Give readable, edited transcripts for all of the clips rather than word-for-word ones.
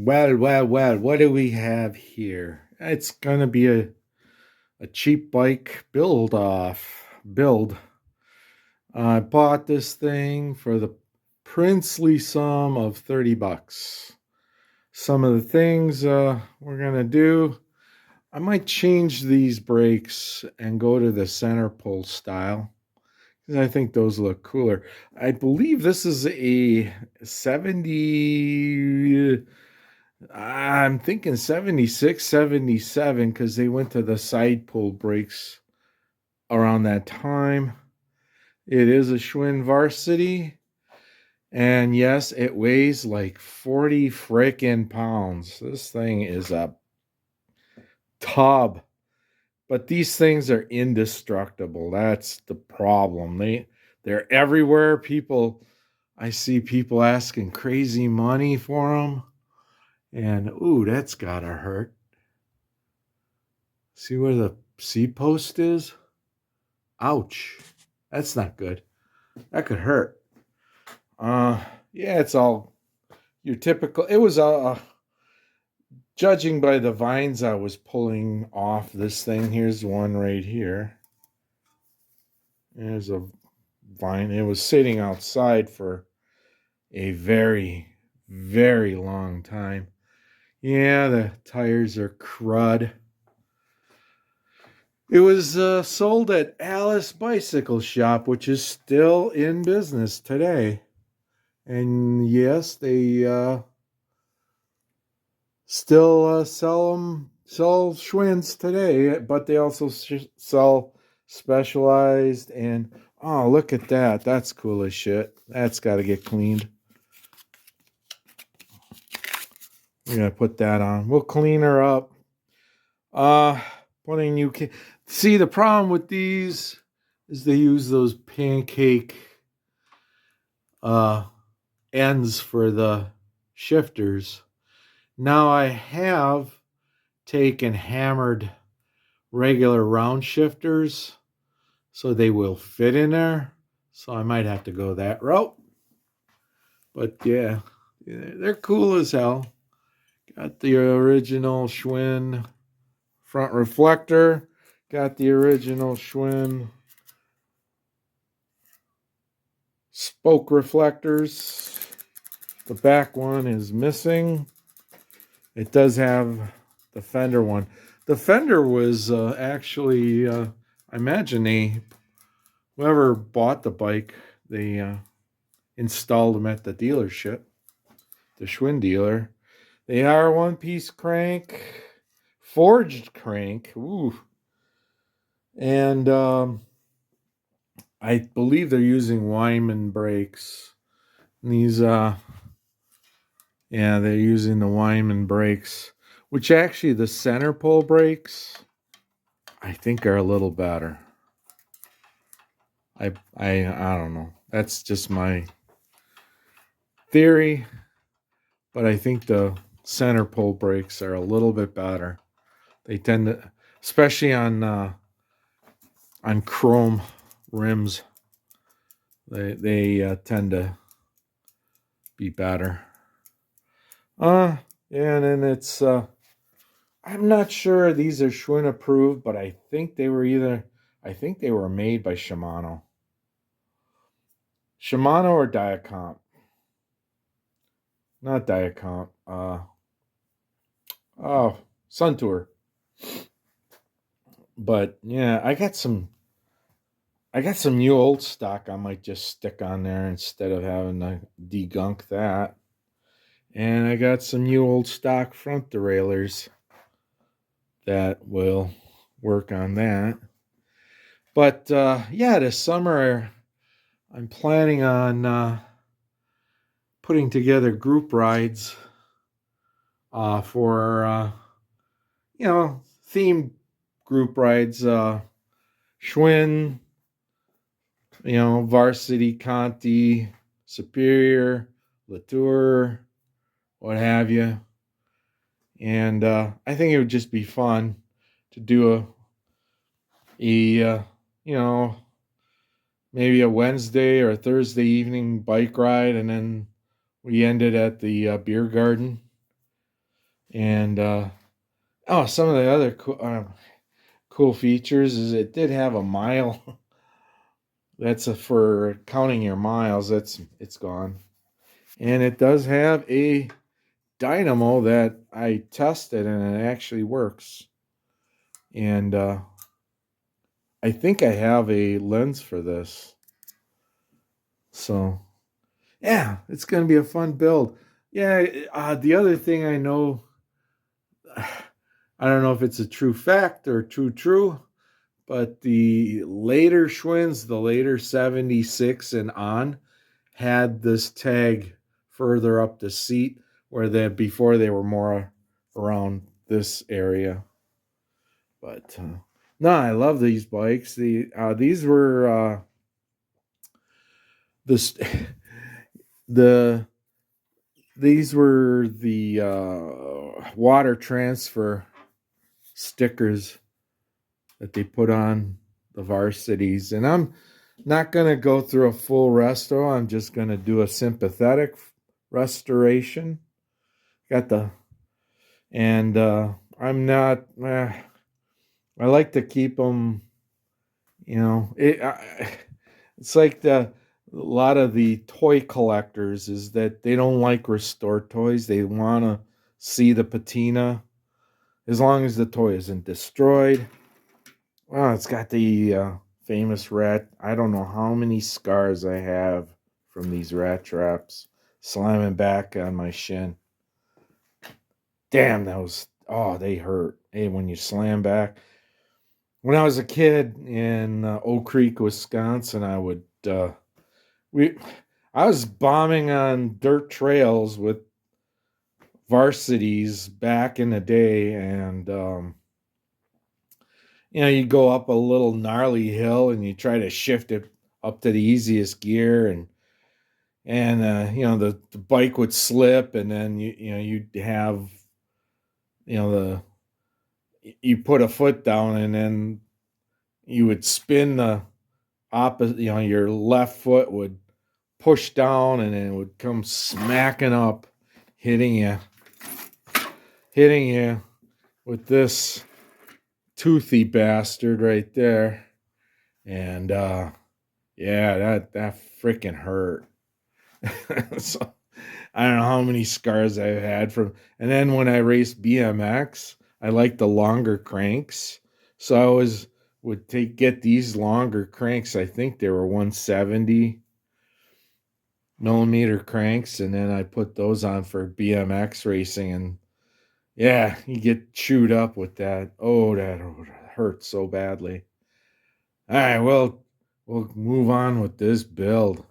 Well, what do we have here? It's gonna be a cheap bike build. I bought this thing for the princely sum of $30. Some of the things we're gonna do, I might change these brakes and go to the center pull style because I think those look cooler. I believe this is a 70. I'm thinking 76, 77 because they went to the side pull brakes around that time. It is a Schwinn Varsity. And yes, it weighs like 40 frickin' pounds. This thing is a tub. But these things are indestructible. That's the problem. They're everywhere. I see people asking crazy money for them. And ooh, that's gotta hurt. See where the C post is? Ouch. That's not good. That could hurt. Yeah, it's all your typical. It was judging by the vines I was pulling off this thing. Here's one right here. There's a vine. It was sitting outside for a very, very long time. Yeah, the tires are crud. It was sold at Alice Bicycle Shop, which is still in business today. And yes, they still sell Schwinns today, but they also sell Specialized. And oh, look at that. That's cool as shit. That's got to get cleaned. We're going to put that on. We'll clean her up. Putting new... See, the problem with these is they use those pancake ends for the shifters. Now I have taken hammered regular round shifters so they will fit in there. So I might have to go that route. But yeah, they're cool as hell. Got the original Schwinn front reflector. Got the original Schwinn spoke reflectors. The back one is missing. It does have the fender one. The fender was actually, I imagine whoever bought the bike, they installed them at the dealership, the Schwinn dealer. They are one-piece crank, forged crank. Ooh. And I believe they're using Wyman brakes. And these, yeah, they're using the Wyman brakes, which actually the center pull brakes, I think, are a little better. I don't know. That's just my theory, but I think the center pull brakes are a little bit better. They tend to, especially on chrome rims, they tend to be better. Yeah, and then it's I'm not sure these are Schwinn approved, but I think they were made by Shimano. Shimano or Diacomp. Not Diacomp. Suntour. But yeah, I got some new old stock I might just stick on there instead of having to degunk that. And I got some new old stock front derailleurs that will work on that. But yeah, this summer I'm planning on putting together group rides for themed group rides. Schwinn, Varsity, Conti, Superior, Latour, what have you. And I think it would just be fun to do maybe a Wednesday or a Thursday evening bike ride, and then we ended at the beer garden. And oh, some of the other cool features is it did have a mile. That's for counting your miles. It's gone. And it does have a dynamo that I tested, and it actually works. And I think I have a lens for this. So, yeah, it's going to be a fun build. Yeah, the other thing I know, I don't know if it's a true fact or true, but the later Schwinns, the later 76 and on, had this tag further up the seat where before they were more around this area. But no, I love these bikes. These were this the these were the water transfer stickers that they put on the Varsities, and I'm not going to go through a full resto. I'm just going to do a sympathetic restoration. I'm not. I like to keep them. It's like a lot of the toy collectors is that they don't like restored toys. They want to see the patina as long as the toy isn't destroyed. Well, it's got the famous rat. I don't know how many scars I have from these rat traps slamming back on my shin. Damn, they hurt. Hey, when you slam back. When I was a kid in Oak Creek, Wisconsin, I was bombing on dirt trails with Varsities back in the day, and you go up a little gnarly hill and you try to shift it up to the easiest gear, and the bike would slip, and then you'd have you put a foot down, and then you would spin the opposite. Your left foot would push down, and then it would come smacking up, hitting you with this toothy bastard right there. And that freaking hurt. So I don't know how many scars I've had from. And then when I raced BMX, I liked the longer cranks, so I would get these longer cranks. I think they were 170 millimeter cranks, and then I put those on for BMX racing, and yeah, you get chewed up with that. Oh, that hurts so badly. All right, well, we'll move on with this build.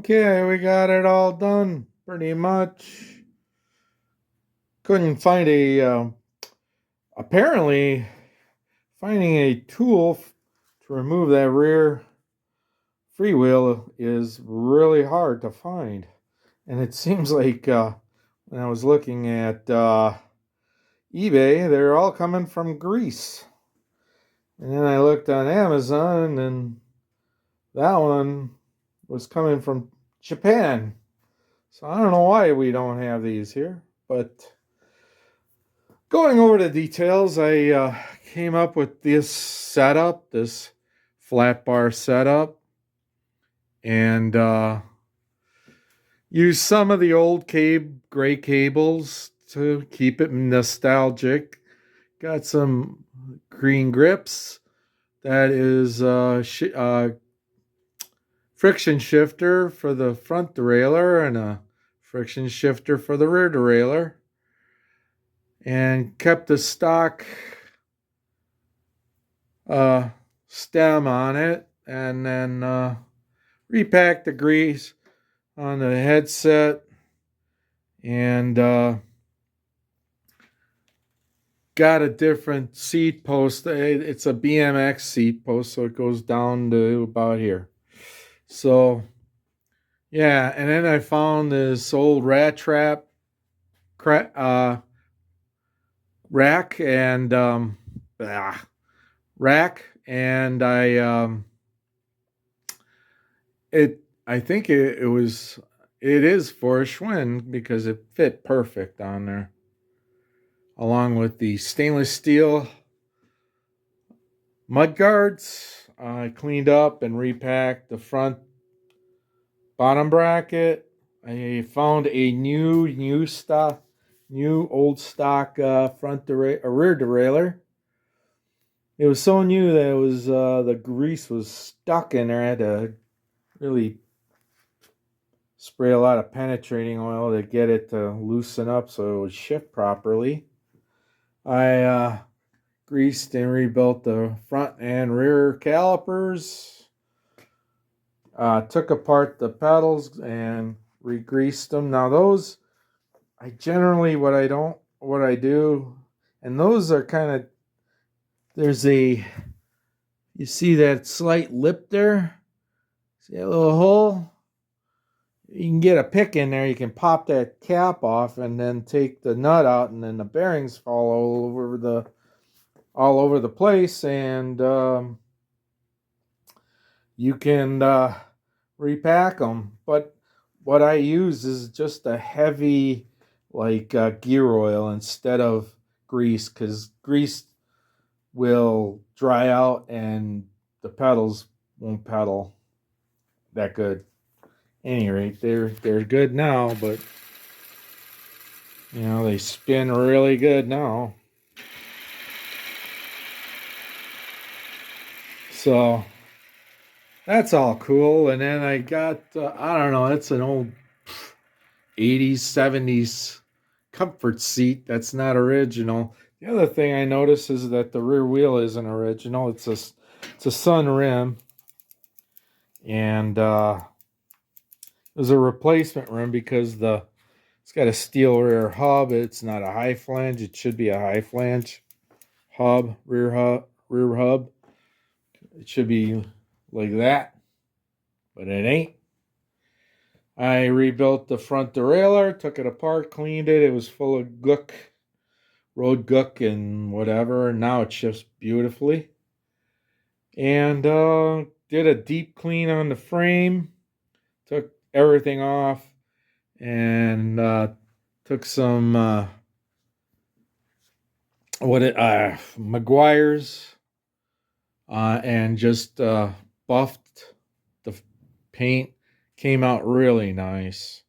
Okay, we got it all done pretty much. Couldn't find apparently finding a tool to remove that rear freewheel is really hard to find. And it seems like when I was looking at eBay, they're all coming from Greece. And then I looked on Amazon, and that one was coming from Japan. So I don't know why we don't have these here. But going over the details, I came up with this setup, this flat bar setup, and used some of the old gray cables to keep it nostalgic. Got some green grips. That is friction shifter for the front derailleur and a friction shifter for the rear derailleur. And kept the stock stem on it, and then repacked the grease on the headset, and got a different seat post. It's a BMX seat post, so it goes down to about here. So, yeah, and then I found this old rat trap rack and rack, and I think it is for a Schwinn because it fit perfect on there, along with the stainless steel mud guards. I cleaned up and repacked the front bottom bracket. I found a new old stock rear derailleur. It was so new that it was the grease was stuck in there. I had to really spray a lot of penetrating oil to get it to loosen up so it would shift properly. I greased and rebuilt the front and rear calipers. Took apart the pedals and re-greased them. Now those, I generally what I do, and those are kind of, you see that slight lip there? See that little hole? You can get a pick in there, you can pop that cap off and then take the nut out, and then the bearings fall all over the place, and you can repack them. But what I use is just a heavy gear oil instead of grease, because grease will dry out and the pedals won't pedal that good. At any rate, they're good now, but they spin really good now. So that's all cool. And then I got I don't know, it's an old 80s 70s comfort seat that's not original. The other thing I noticed is that the rear wheel isn't original. It's a Sun rim, and it was a replacement rim because it's got a steel rear hub. It's not a high flange. It should be a high flange rear hub. It should be like that, but it ain't. I rebuilt the front derailleur, took it apart, cleaned it. It was full of gook, road gook and whatever. And now it shifts beautifully. And did a deep clean on the frame. Took everything off and took some Meguiar's and just buffed the paint. Came out really nice.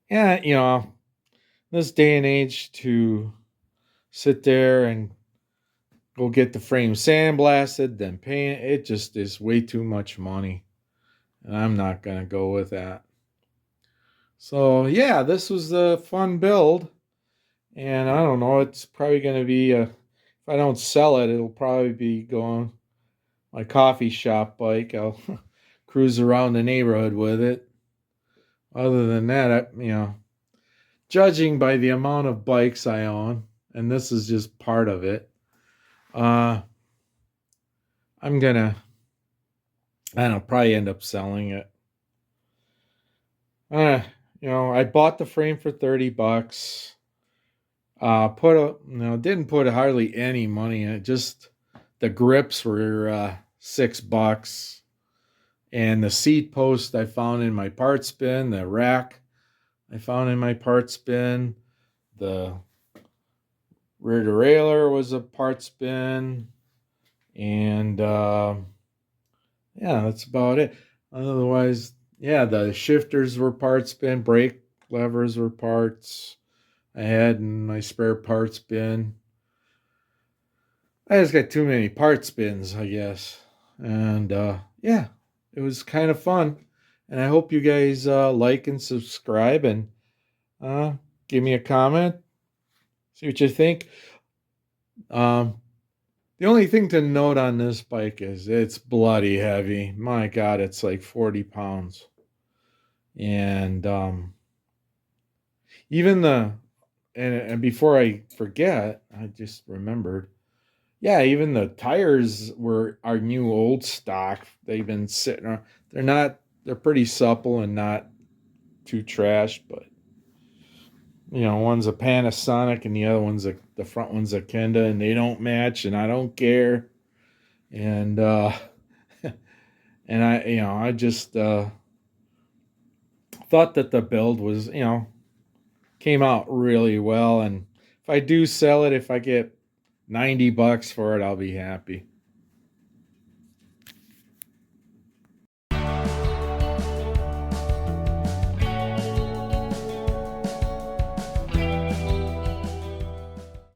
Yeah, this day and age, to sit there and go get the frame sandblasted, then paint it just is way too much money. And I'm not going to go with that. So, yeah, this was a fun build. And I don't know, it's probably going to be, if I don't sell it, it'll probably be going my coffee shop bike. I'll cruise around the neighborhood with it. Other than that, judging by the amount of bikes I own, and this is just part of it. I'm gonna, I don't know, probably end up selling it. Uh, I bought the frame for $30. Didn't put hardly any money in it. Just the grips were $6, and the seat post I found in my parts bin. The rack I found in my parts bin. The rear derailleur was a parts bin, and yeah, that's about it. Otherwise, yeah, the shifters were parts bin. Brake levers were parts. I had in my spare parts bin. I just got too many parts bins, I guess. And yeah, it was kind of fun. And I hope you guys like and subscribe and give me a comment. See what you think. Um, the only thing to note on this bike is it's bloody heavy. My God, it's like 40 pounds. And even and before I forget, I just remembered. Yeah, even the tires are new old stock. They've been sitting around. They're pretty supple and not too trash, but one's a Panasonic and the other the front one's a Kenda, and they don't match, and I don't care. And and I just thought that the build was, came out really well, and if I do sell it, if I get $90 for it, I'll be happy.